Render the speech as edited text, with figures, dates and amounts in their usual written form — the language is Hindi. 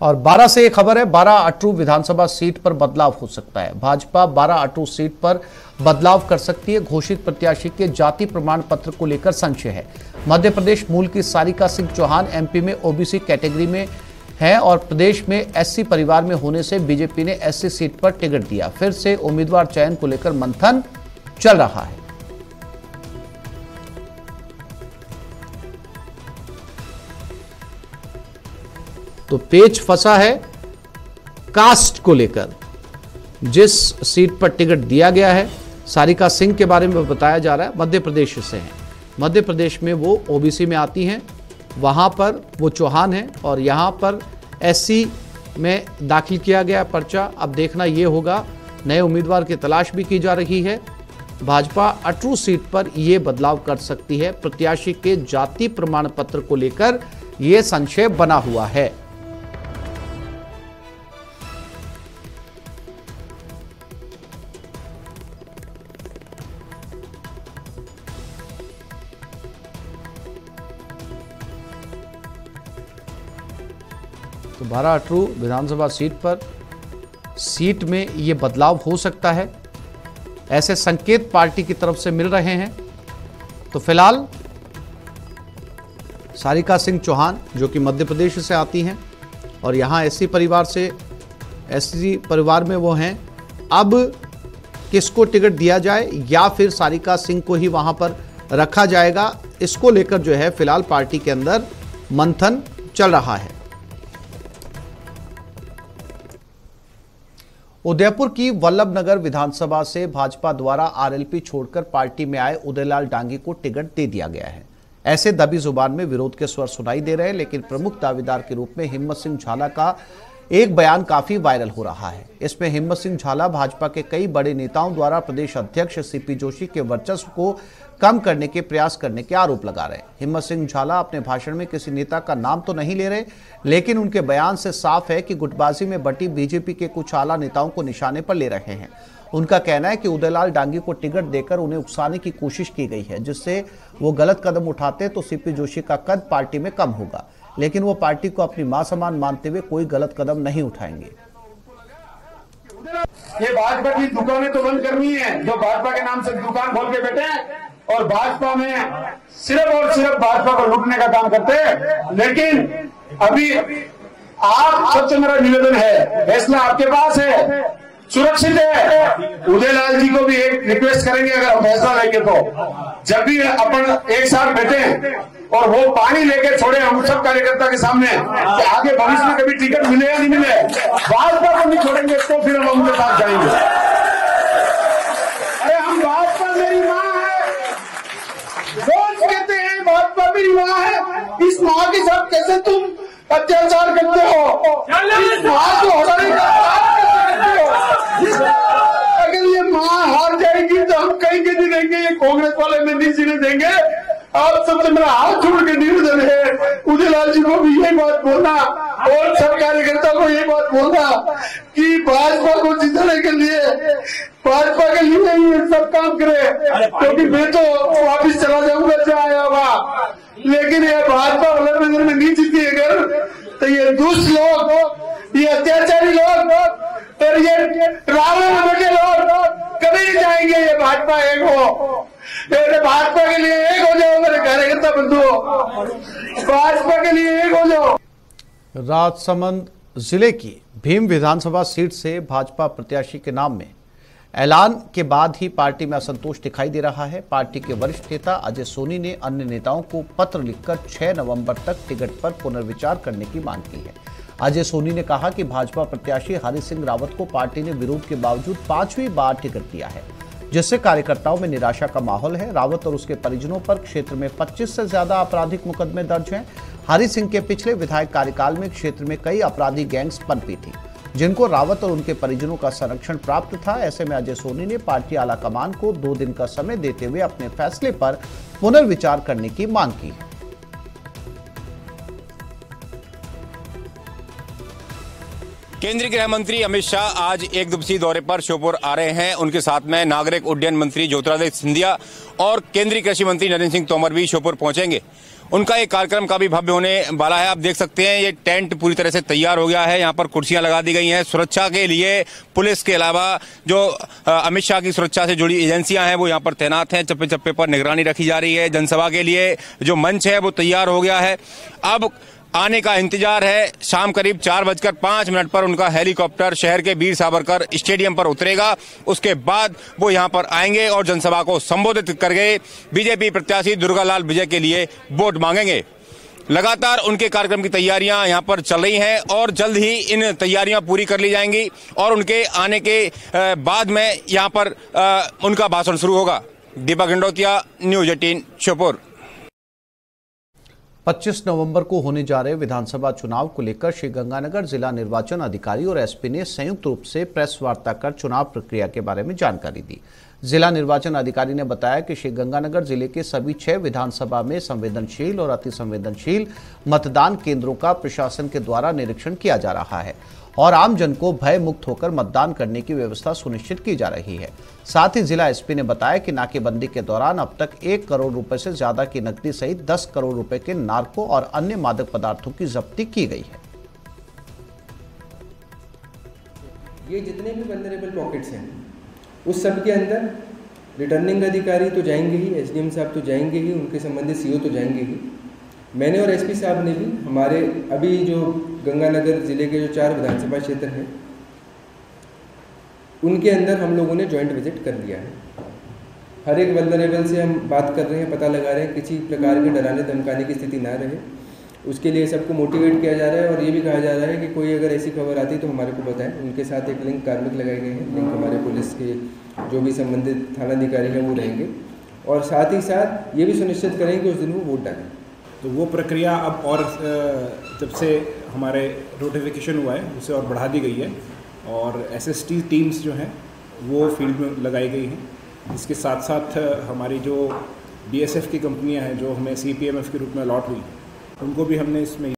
और 12 से एक खबर है, 12 अटरू विधानसभा सीट पर बदलाव हो सकता है। भाजपा 12 अटरू सीट पर बदलाव कर सकती है। घोषित प्रत्याशी के जाति प्रमाण पत्र को लेकर संशय है। मध्य प्रदेश मूल की सारिका सिंह चौहान एमपी में ओबीसी कैटेगरी में है और प्रदेश में एससी परिवार में होने से बीजेपी ने एससी सीट पर टिकट दिया। फिर से उम्मीदवार चयन को लेकर मंथन चल रहा है। तो पेच फंसा है कास्ट को लेकर। जिस सीट पर टिकट दिया गया है, सारिका सिंह के बारे में बताया जा रहा है, मध्य प्रदेश से हैं। मध्य प्रदेश में वो ओबीसी में आती हैं, वहां पर वो चौहान है और यहां पर एससी में दाखिल किया गया पर्चा। अब देखना ये होगा, नए उम्मीदवार की तलाश भी की जा रही है। भाजपा अटरू सीट पर यह बदलाव कर सकती है। प्रत्याशी के जाति प्रमाण पत्र को लेकर यह संशय बना हुआ है। तो 12 अटरू विधानसभा सीट में ये बदलाव हो सकता है, ऐसे संकेत पार्टी की तरफ से मिल रहे हैं। तो फिलहाल सारिका सिंह चौहान जो कि मध्य प्रदेश से आती हैं और यहाँ एससी परिवार में वो हैं, अब किसको टिकट दिया जाए या फिर सारिका सिंह को ही वहां पर रखा जाएगा, इसको लेकर जो है फिलहाल पार्टी के अंदर मंथन चल रहा है। उदयपुर की वल्लभनगर विधानसभा से भाजपा द्वारा आरएलपी छोड़कर पार्टी में आए उदयलाल डांगी को टिकट दे दिया गया है। ऐसे दबी जुबान में विरोध के स्वर सुनाई दे रहे हैं, लेकिन प्रमुख दावेदार के रूप में हिम्मत सिंह झाला का एक बयान काफी वायरल हो रहा है। इसमें हिम्मत सिंह झाला भाजपा के कई बड़े नेताओं द्वारा प्रदेश अध्यक्ष सीपी जोशी के वर्चस्व को कम करने के प्रयास करने के आरोप लगा रहे हैं। हिम्मत सिंह झाला अपने भाषण में किसी नेता का नाम तो नहीं ले रहे, लेकिन उनके बयान से साफ है कि गुटबाजी में बटी बीजेपी के कुछ आला नेताओं को निशाने पर ले रहे हैं। उनका कहना है कि उदयलाल डांगी को टिकट देकर उन्हें उकसाने की कोशिश की गई है, जिससे वो गलत कदम उठाते तो सीपी जोशी का कद पार्टी में कम होगा, लेकिन वो पार्टी को अपनी मां समान मानते हुए कोई गलत कदम नहीं उठाएंगे। ये भाजपा की दुकानें तो बंद करनी है, जो भाजपा के नाम से दुकान खोल के बैठे हैं और भाजपा में सिर्फ और सिर्फ भाजपा को लूटने का काम करते हैं। लेकिन अभी आप सबसे मेरा निवेदन है, फैसला आपके पास है, सुरक्षित है। उदयलाल जी को भी एक रिक्वेस्ट करेंगे, अगर हम फैसला लेंगे तो जब भी अपन एक साथ बैठे और वो पानी लेके छोड़े हम सब कार्यकर्ता के सामने कि आगे भविष्य में कभी टिकट मिले या नहीं मिले, भाजपा को नहीं छोड़ेंगे तो फिर हम उनके साथ जाएंगे। अरे हम भाजपा मेरी माँ है, रोज कहते हैं भाजपा मेरी माँ है। इस माँ के साथ कैसे तुम अत्याचार करते हो? इस माँ को हटाने का अगर ये माँ हार जाएगी तो हम कहीं के नहीं देंगे, ये कांग्रेस वाले में नहीं जीने देंगे। आप सबसे मेरा हाथ जोड़ के निवेदन है, उदयलाल जी को भी ये बात बोलना और सब कार्यकर्ता को ये बात बोलना कि भाजपा को जीतने के लिए भाजपा के लिए ये सब काम करे, क्योंकि मैं तो वापिस चला जाऊंगा जहाँ आया हुआ, लेकिन ये भाजपा वल्लभनगर में नहीं जीती अगर तो ये दुष्ट लोग, ये अत्याचारी लोग और ये रावण में बैठे लोग कभी नहीं जाएंगे। ये भाजपा एक हो, भाजपा के लिए एक हो जाओ मेरे कार्यकर्ता बंधुओं, भाजपा के लिए एक हो जाओ। राजसमंद जिले की भीम विधानसभा सीट से भाजपा प्रत्याशी के नाम में ऐलान के बाद ही पार्टी में असंतोष दिखाई दे रहा है। पार्टी के वरिष्ठ नेता अजय सोनी ने अन्य नेताओं को पत्र लिखकर 6 नवंबर तक टिकट पर पुनर्विचार करने की मांग की है। अजय सोनी ने कहा कि भाजपा प्रत्याशी हरि सिंह रावत को पार्टी ने विरोध के बावजूद 5वीं बार टिकट दिया है, जिससे कार्यकर्ताओं में निराशा का माहौल है। रावत और उसके परिजनों पर क्षेत्र में 25 से ज्यादा आपराधिक मुकदमे दर्ज हैं। हरि सिंह के पिछले विधायक कार्यकाल में क्षेत्र में कई अपराधी गैंग्स पनपी थी, जिनको रावत और उनके परिजनों का संरक्षण प्राप्त था। ऐसे में अजय सोनी ने पार्टी आलाकमान को 2 दिन का समय देते हुए अपने फैसले पर पुनर्विचार करने की मांग की है। केंद्रीय गृह मंत्री अमित शाह आज एक दिवसीय दौरे पर श्योपुर आ रहे हैं। उनके साथ में नागरिक उड्डयन मंत्री ज्योतिरादित्य सिंधिया और केंद्रीय कृषि मंत्री नरेंद्र सिंह तोमर भी श्योपुर पहुंचेंगे। उनका एक कार्यक्रम का भी भव्य होने वाला है। आप देख सकते हैं ये टेंट पूरी तरह से तैयार हो गया है। यहाँ पर कुर्सियां लगा दी गई हैं। सुरक्षा के लिए पुलिस के अलावा जो अमित शाह की सुरक्षा से जुड़ी एजेंसियां हैं वो यहाँ पर तैनात हैं। चप्पे चप्पे पर निगरानी रखी जा रही है। जनसभा के लिए जो मंच है वो तैयार हो गया है। अब आने का इंतजार है। शाम करीब 4:05 पर उनका हेलीकॉप्टर शहर के वीर सावरकर स्टेडियम पर उतरेगा। उसके बाद वो यहां पर आएंगे और जनसभा को संबोधित करके बीजेपी प्रत्याशी दुर्गालाल विजय के लिए वोट मांगेंगे। लगातार उनके कार्यक्रम की तैयारियां यहां पर चल रही हैं और जल्द ही इन तैयारियां पूरी कर ली जाएंगी और उनके आने के बाद में यहां पर उनका भाषण शुरू होगा। दीपक गंडोतिया, न्यूज 18 श्योपुर। 25 नवंबर को होने जा रहे विधानसभा चुनाव को लेकर श्रीगंगानगर जिला निर्वाचन अधिकारी और एसपी ने संयुक्त रूप से प्रेस वार्ता कर चुनाव प्रक्रिया के बारे में जानकारी दी। जिला निर्वाचन अधिकारी ने बताया कि श्रीगंगानगर जिले के सभी 6 विधानसभा में संवेदनशील और अति संवेदनशील मतदान केंद्रों का प्रशासन के द्वारा निरीक्षण किया जा रहा है और आमजन को भय मुक्त होकर मतदान करने की व्यवस्था सुनिश्चित की जा रही है। साथ ही जिला एसपी ने बताया कि नाकेबंदी के दौरान अब तक 1 करोड़ रुपए से ज्यादा की नकदी सहित 10 करोड़ रुपए के नार्को और अन्य मादक पदार्थों की जब्ती की गई है। ये जितने भी वल्नरेबल पॉकेट्स हैं उस सब के अंदर रिटर्निंग अधिकारी तो जाएंगे ही, एसडीएम साहब तो जाएंगे ही, उनके संबंधित सीओ तो जाएंगे ही। मैंने और एसपी साहब ने भी हमारे अभी जो गंगानगर जिले के जो 4 विधानसभा क्षेत्र हैं उनके अंदर हम लोगों ने जॉइंट विजिट कर लिया है। हर एक वल्नरेबल से हम बात कर रहे हैं, पता लगा रहे हैं किसी प्रकार के डराने धमकाने की स्थिति ना रहे, उसके लिए सबको मोटिवेट किया जा रहा है और ये भी कहा जा रहा है कि कोई अगर ऐसी खबर आती तो हमारे को बताएं। उनके साथ एक लिंक कार्मिक लगाए गए हैं, लिंक हमारे पुलिस के जो भी संबंधित थानाधिकारी हैं वो रहेंगे और साथ ही साथ ये भी सुनिश्चित करेंगे कि उस दिन वो वोट डालें। तो वो प्रक्रिया अब और जब से हमारे नोटिफिकेशन हुआ है उसे और बढ़ा दी गई है और एसएसटी टीम्स जो हैं वो फील्ड में लगाई गई हैं। इसके साथ साथ हमारी जो बीएसएफ की कंपनियां हैं जो हमें सीपीएमएफ के रूप में अलॉट हुई उनको भी हमने इसमें